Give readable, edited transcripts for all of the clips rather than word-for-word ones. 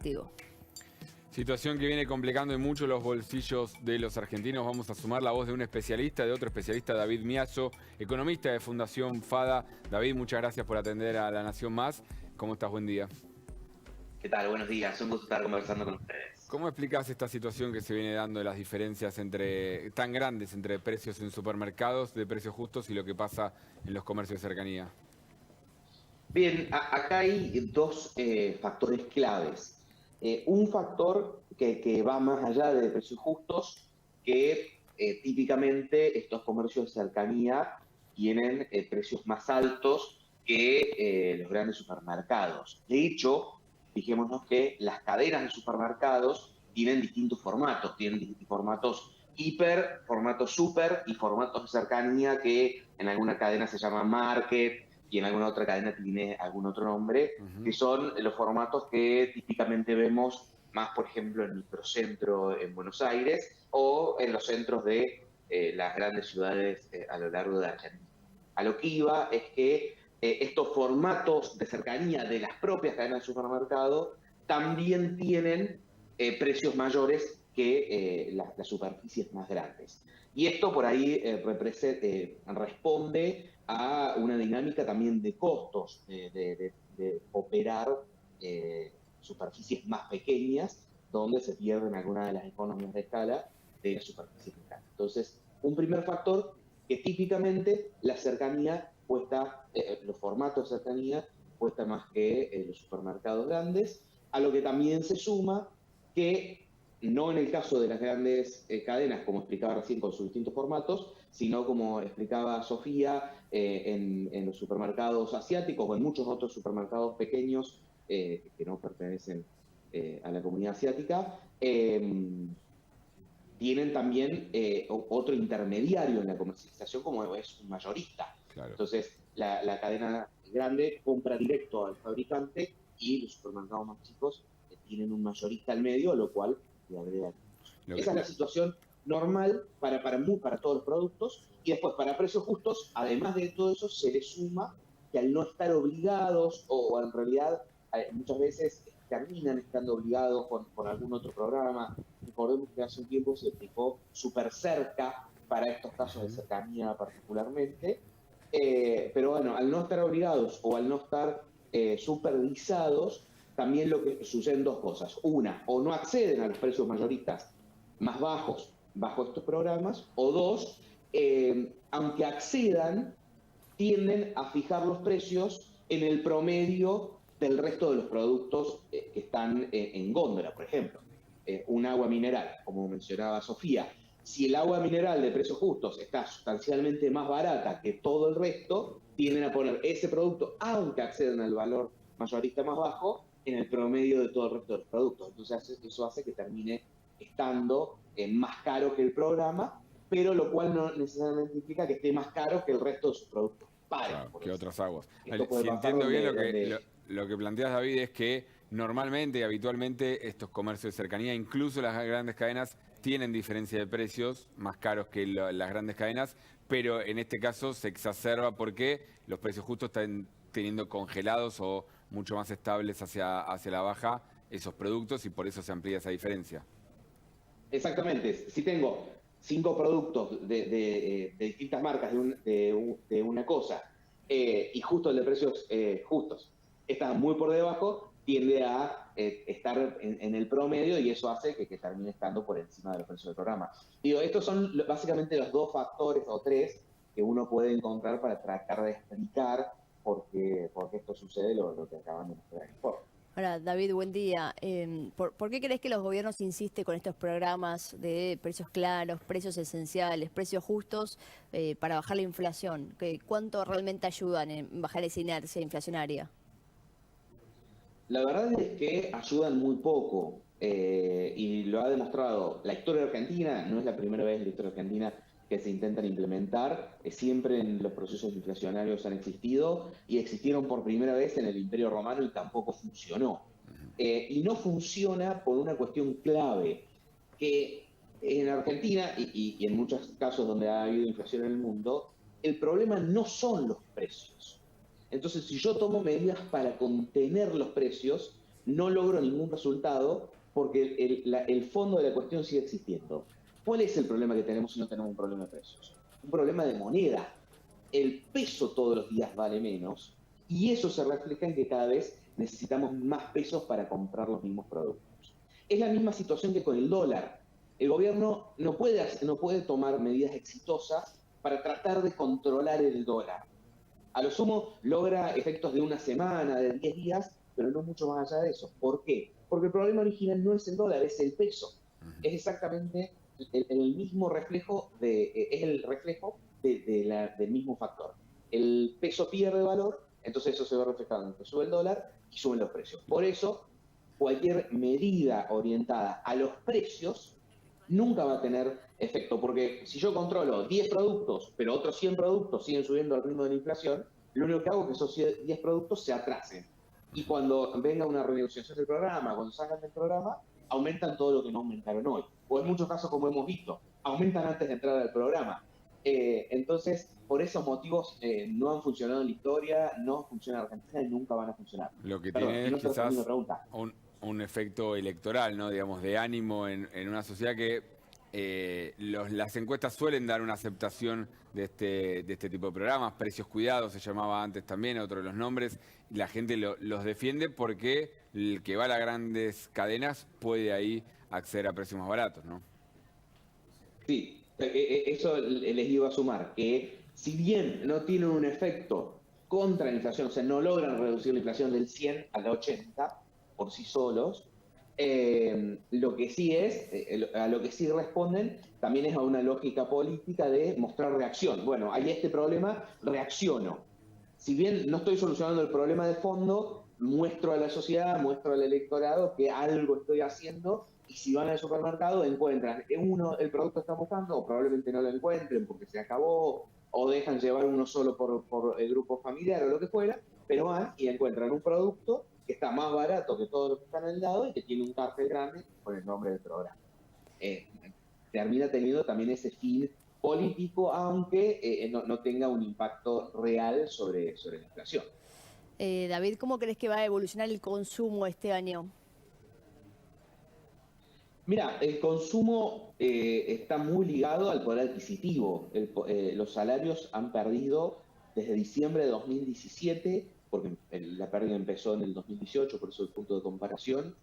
competitivo. Situación que viene complicando en mucho los bolsillos de los argentinos. Vamos a sumar la voz de un especialista, de otro especialista, David Miazo, economista de Fundación FADA. David, muchas gracias por atender a La Nación Más. ¿Cómo estás? Buen día. ¿Qué tal? Buenos días. Un gusto estar conversando con ustedes. ¿Cómo explicás esta situación que se viene dando de las diferencias tan grandes entre precios en supermercados de precios justos y lo que pasa en los comercios de cercanía? Bien, acá hay dos factores claves. Un factor que va más allá de precios justos, que típicamente estos comercios de cercanía tienen precios más altos que los grandes supermercados. De hecho, fijémonos que las cadenas de supermercados tienen distintos formatos, hiper, formatos super y formatos de cercanía que en alguna cadena se llama market y en alguna otra cadena tiene algún otro nombre, que son los formatos que típicamente vemos más, por ejemplo, en el microcentro en Buenos Aires o en los centros de las grandes ciudades a lo largo de Argentina. A lo que iba es que estos formatos de cercanía de las propias cadenas de supermercado también tienen precios mayores que las superficies más grandes. Y esto por ahí responde a una dinámica también de costos, de operar superficies más pequeñas, donde se pierden algunas de las economías de escala de las superficies más grandes. Entonces, un primer factor que típicamente la cercanía cuesta, los formatos de cercanía cuesta más que los supermercados grandes, a lo que también se suma que no en el caso de las grandes cadenas, como explicaba recién con sus distintos formatos, sino como explicaba Sofía, en los supermercados asiáticos o en muchos otros supermercados pequeños que no pertenecen a la comunidad asiática, tienen también otro intermediario en la comercialización como es un mayorista. Claro. Entonces, la cadena grande compra directo al fabricante y los supermercados más chicos tienen un mayorista al medio, lo cual le agrega. Esa es la situación normal para todos los productos. Y después, para precios justos, además de todo eso, se le suma que al no estar obligados, o en realidad muchas veces terminan estando obligados con algún otro programa. Recordemos que hace un tiempo se aplicó Super Cerca para estos casos de cercanía particularmente. Pero bueno, al no estar obligados o al no estar supervisados, también lo que suceden dos cosas. Una, o no acceden a los precios mayoristas más bajos bajo estos programas, o dos, aunque accedan, tienden a fijar los precios en el promedio del resto de los productos que están en góndola, por ejemplo. Un agua mineral, como mencionaba Sofía. Si el agua mineral de precios justos está sustancialmente más barata que todo el resto, tienden a poner ese producto, aunque accedan al valor mayorista más bajo, en el promedio de todo el resto de los productos. Entonces eso hace que termine estando más caro que el programa, pero lo cual no necesariamente implica que esté más caro que el resto de sus productos. Claro, que otras aguas. Si entiendo bien lo que planteas, David, es que normalmente y habitualmente estos comercios de cercanía, incluso las grandes cadenas, tienen diferencia de precios más caros que las grandes cadenas, pero en este caso se exacerba porque los precios justos están teniendo congelados o mucho más estables hacia la baja esos productos y por eso se amplía esa diferencia. Exactamente. Si tengo 5 productos de distintas marcas de una cosa y justo el de precios justos está muy por debajo, tiende a estar en el promedio y eso hace que termine estando por encima de los precios del programa. Digo, estos son básicamente los dos factores o tres que uno puede encontrar para tratar de explicar por qué esto sucede, lo que acaban de mostrar en el informe. Ahora, David, buen día. ¿Por qué crees que los gobiernos insisten con estos programas de precios claros, precios esenciales, precios justos para bajar la inflación? ¿Cuánto realmente ayudan en bajar esa inercia inflacionaria? La verdad es que ayudan muy poco y lo ha demostrado la historia argentina. No es la primera vez en la historia argentina que se intentan implementar. Siempre en los procesos inflacionarios han existido y existieron por primera vez en el Imperio Romano y tampoco funcionó. Y no funciona por una cuestión clave, que en Argentina y en muchos casos donde ha habido inflación en el mundo, el problema no son los precios. Entonces, si yo tomo medidas para contener los precios, no logro ningún resultado porque el fondo de la cuestión sigue existiendo. ¿Cuál es el problema que tenemos si no tenemos un problema de precios? Un problema de moneda. El peso todos los días vale menos y eso se refleja en que cada vez necesitamos más pesos para comprar los mismos productos. Es la misma situación que con el dólar. El gobierno no puede tomar medidas exitosas para tratar de controlar el dólar. A lo sumo logra efectos de una semana, de 10 días, pero no mucho más allá de eso. ¿Por qué? Porque el problema original no es el dólar, es el peso. Es exactamente el mismo reflejo, es el reflejo del mismo factor. El peso pierde valor, entonces eso se ve reflejado en que sube el dólar y suben los precios. Por eso, cualquier medida orientada a los precios nunca va a tener efecto, porque si yo controlo 10 productos, pero otros 100 productos siguen subiendo al ritmo de la inflación, lo único que hago es que esos 10 productos se atrasen. Y cuando venga una renegociación del programa, cuando salgan del programa, aumentan todo lo que no aumentaron hoy. O en muchos casos, como hemos visto, aumentan antes de entrar al programa. Entonces, por esos motivos no han funcionado en la historia, no funcionan en Argentina y nunca van a funcionar. Lo que Perdón, tiene no es quizás pregunta. un efecto electoral, ¿no? Digamos, de ánimo en una sociedad que las encuestas suelen dar una aceptación de este tipo de programas. Precios Cuidados se llamaba antes también, otro de los nombres. Y la gente los defiende porque el que va a las grandes cadenas puede ahí acceder a precios más baratos, ¿no? Sí, eso les iba a sumar, que si bien no tienen un efecto contra la inflación, o sea, no logran reducir la inflación del 100 al 80 por sí solos, lo que sí a lo que sí responden también es a una lógica política de mostrar reacción. Bueno, hay este problema, reacciono. Si bien no estoy solucionando el problema de fondo, muestro a la sociedad, muestro al electorado que algo estoy haciendo y si van al supermercado encuentran el producto que están buscando o probablemente no lo encuentren porque se acabó o dejan llevar uno solo por el grupo familiar o lo que fuera, pero van y encuentran un producto que está más barato que todo lo que está en el lado y que tiene un cartel grande con el nombre del programa. Termina teniendo también ese fin político, aunque no tenga un impacto real sobre la inflación. David, ¿cómo crees que va a evolucionar el consumo este año? Mira, el consumo está muy ligado al poder adquisitivo. Los salarios han perdido desde diciembre de 2017, porque la pérdida empezó en el 2018, por eso el punto de comparación,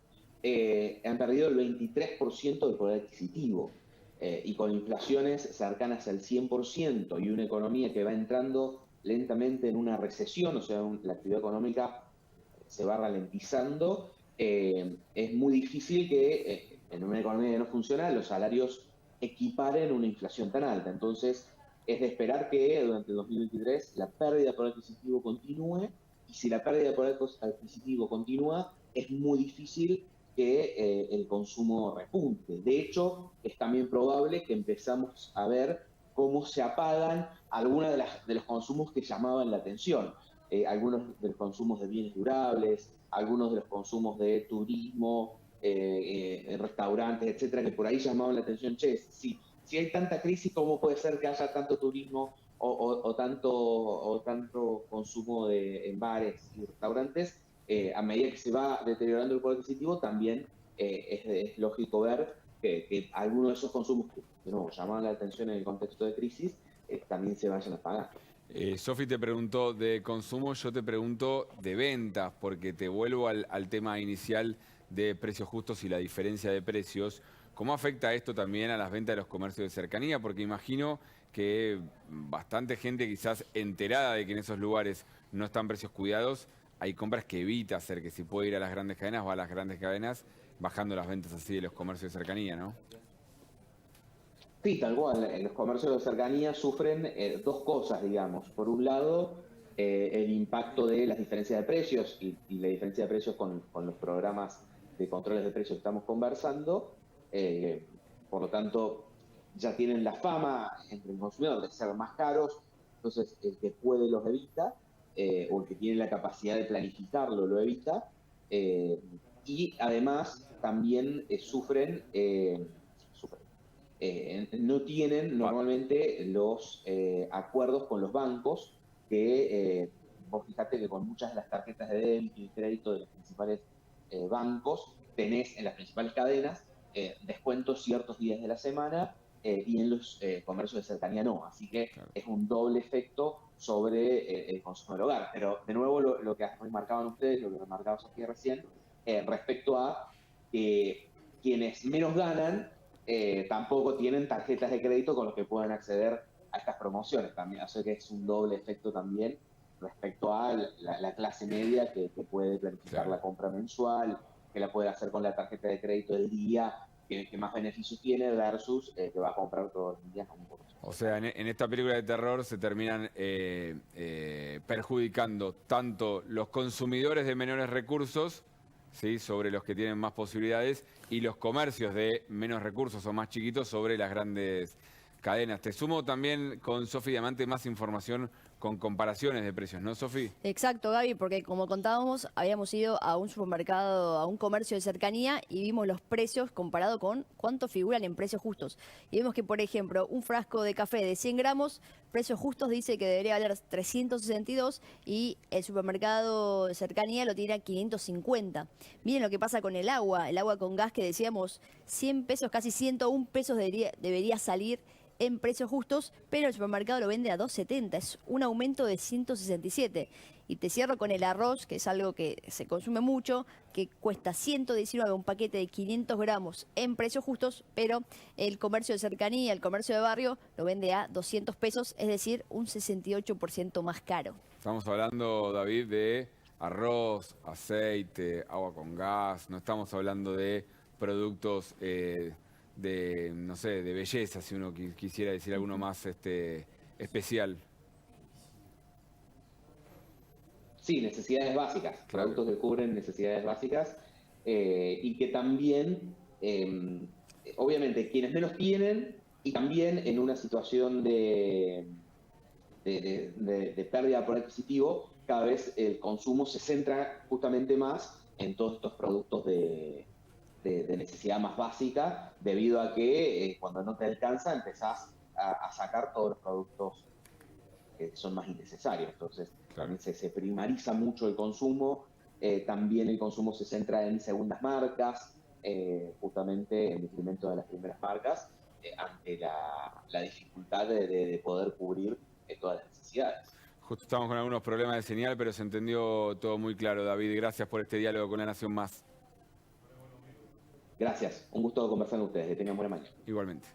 han perdido el 23% del poder adquisitivo. Y con inflaciones cercanas al 100% y una economía que va entrando lentamente en una recesión, o sea, la actividad económica se va ralentizando, es muy difícil que en una economía que no funciona los salarios equiparen una inflación tan alta. Entonces, es de esperar que durante el 2023 la pérdida de poder adquisitivo continúe, y si la pérdida de poder adquisitivo continúa, es muy difícil que el consumo repunte. De hecho, es también probable que empezamos a ver cómo se apagan algunos de los consumos que llamaban la atención. Algunos de los consumos de bienes durables, algunos de los consumos de turismo, restaurantes, etcétera, que por ahí llamaban la atención. Che, si hay tanta crisis, ¿cómo puede ser que haya tanto turismo o tanto consumo en bares y restaurantes? A medida que se va deteriorando el poder adquisitivo, también es lógico ver que algunos de esos consumos que no, llamaban la atención en el contexto de crisis también se vayan a pagar. Sofi te preguntó de consumo, yo te pregunto de ventas, porque te vuelvo al tema inicial de precios justos y la diferencia de precios. ¿Cómo afecta esto también a las ventas de los comercios de cercanía? Porque imagino que bastante gente quizás enterada de que en esos lugares no están precios cuidados, hay compras que evita hacer, que si puede ir a las grandes cadenas, va a las grandes cadenas, bajando las ventas así de los comercios de cercanía, ¿no? Sí, tal cual. Los comercios de cercanía sufren dos cosas, digamos. Por un lado, el impacto de las diferencias de precios y la diferencia de precios con los programas de controles de precios que estamos conversando. Por lo tanto, ya tienen la fama entre el consumidor de ser más caros, entonces el que puede los evita, o el que tiene la capacidad de planificarlo lo evita. Y además también no tienen normalmente los acuerdos con los bancos que vos fijate que con muchas de las tarjetas de débito y crédito de las principales bancos tenés en las principales cadenas descuentos ciertos días de la semana y en los comercios de cercanía no. Así que es un doble efecto sobre el consumo del hogar. Pero de nuevo lo que remarcaban ustedes, lo que remarcaba Sofía recién, respecto a quienes menos ganan tampoco tienen tarjetas de crédito con los que puedan acceder a estas promociones también. O sea que es un doble efecto también respecto a la clase media que puede planificar la compra mensual, que la puede hacer con la tarjeta de crédito del día, que más beneficios tiene versus que va a comprar todos los días. O sea, en esta película de terror se terminan perjudicando tanto los consumidores de menores recursos, ¿sí?, sobre los que tienen más posibilidades, y los comercios de menos recursos o más chiquitos sobre las grandes cadenas. Te sumo también con Sofi Diamante más información con comparaciones de precios, ¿no, Sofi? Exacto, Gaby, porque como contábamos, habíamos ido a un supermercado, a un comercio de cercanía y vimos los precios comparado con cuánto figuran en precios justos. Y vimos que, por ejemplo, un frasco de café de 100 gramos, precios justos dice que debería valer 362 y el supermercado de cercanía lo tiene a 550. Miren lo que pasa con el agua con gas que decíamos 100 pesos, casi 101 pesos debería salir en precios justos, pero el supermercado lo vende a 2.70, es un aumento de 167. Y te cierro con el arroz, que es algo que se consume mucho, que cuesta 119 un paquete de 500 gramos en precios justos, pero el comercio de cercanía, el comercio de barrio, lo vende a 200 pesos, es decir, un 68% más caro. Estamos hablando, David, de arroz, aceite, agua con gas, no estamos hablando de productos de, no sé, de belleza, si uno quisiera decir alguno más especial. Sí, necesidades básicas, claro. Productos que cubren necesidades básicas y que también, obviamente, quienes menos tienen y también en una situación de pérdida de poder adquisitivo, cada vez el consumo se centra justamente más en todos estos productos de necesidad más básica, debido a que cuando no te alcanza empezás a sacar todos los productos que son más innecesarios. Entonces, también se primariza mucho el consumo, también el consumo se centra en segundas marcas, justamente en detrimento de las primeras marcas, ante la dificultad de poder cubrir todas las necesidades. Justo estamos con algunos problemas de señal, pero se entendió todo muy claro, David. Gracias por este diálogo con La Nación Más. Gracias, un gusto conversar con ustedes, que tengan buena mañana. Igualmente.